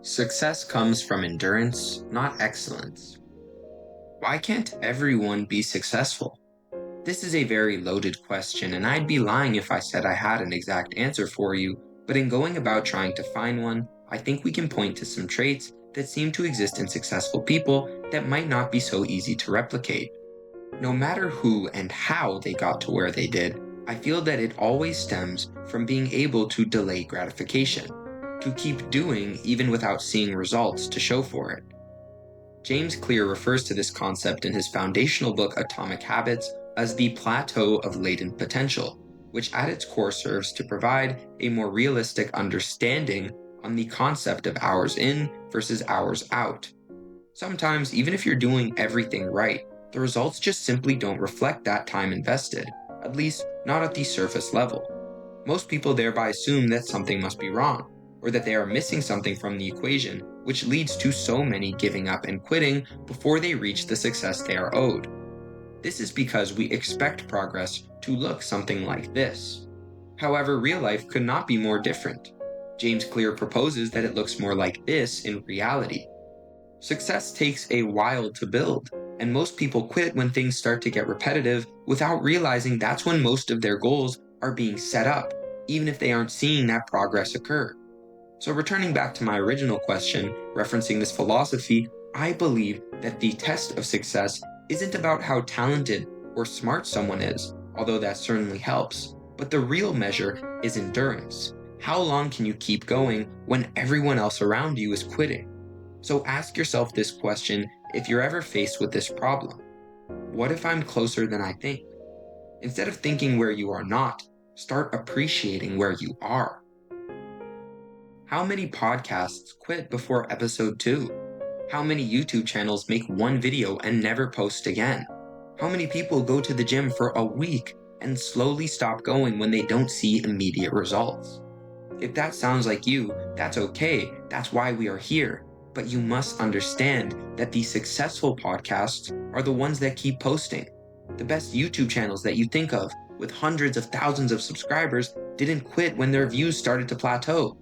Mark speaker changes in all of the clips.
Speaker 1: Success comes from endurance, not excellence. Why can't everyone be successful? This is a very loaded question, and I'd be lying if I said I had an exact answer for you, but in going about trying to find one, I think we can point to some traits that seem to exist in successful people that might not be so easy to replicate. No matter who and how they got to where they did, I feel that it always stems from being able to delay gratification, to keep doing even without seeing results to show for it. James Clear refers to this concept in his foundational book Atomic Habits as the plateau of latent potential, which at its core serves to provide a more realistic understanding on the concept of hours in versus hours out. Sometimes, even if you're doing everything right, the results just simply don't reflect that time invested, at least not at the surface level. Most people thereby assume that something must be wrong, or that they are missing something from the equation, which leads to so many giving up and quitting before they reach the success they are owed. This is because we expect progress to look something like this. However, real life could not be more different. James Clear proposes that it looks more like this in reality. Success takes a while to build, and most people quit when things start to get repetitive without realizing that's when most of their goals are being set up, even if they aren't seeing that progress occur. So returning back to my original question, referencing this philosophy, I believe that the test of success isn't about how talented or smart someone is, although that certainly helps, but the real measure is endurance. How long can you keep going when everyone else around you is quitting? So ask yourself this question if you're ever faced with this problem. What if I'm closer than I think? Instead of thinking where you are not, start appreciating where you are. How many podcasts quit before episode 2? How many YouTube channels make one video and never post again? How many people go to the gym for a week and slowly stop going when they don't see immediate results? If that sounds like you, that's okay. That's why we are here. But you must understand that the successful podcasts are the ones that keep posting. The best YouTube channels that you think of, with hundreds of thousands of subscribers, didn't quit when their views started to plateau.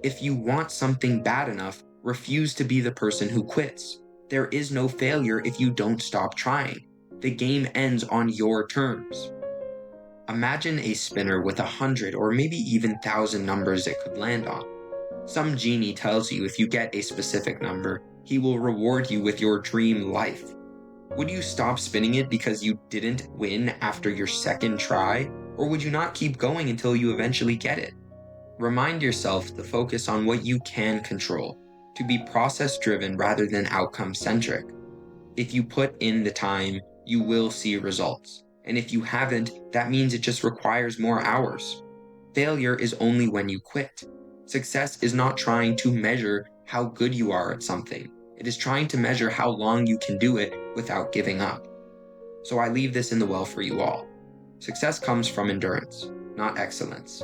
Speaker 1: If you want something bad enough, refuse to be the person who quits. There is no failure if you don't stop trying. The game ends on your terms. Imagine a spinner with 100 or maybe even 1,000 numbers it could land on. Some genie tells you if you get a specific number, he will reward you with your dream life. Would you stop spinning it because you didn't win after your second try, or would you not keep going until you eventually get it? Remind yourself to focus on what you can control, to be process-driven rather than outcome-centric. If you put in the time, you will see results. And if you haven't, that means it just requires more hours. Failure is only when you quit. Success is not trying to measure how good you are at something. It is trying to measure how long you can do it without giving up. So I leave this in the well for you all. Success comes from endurance, not excellence.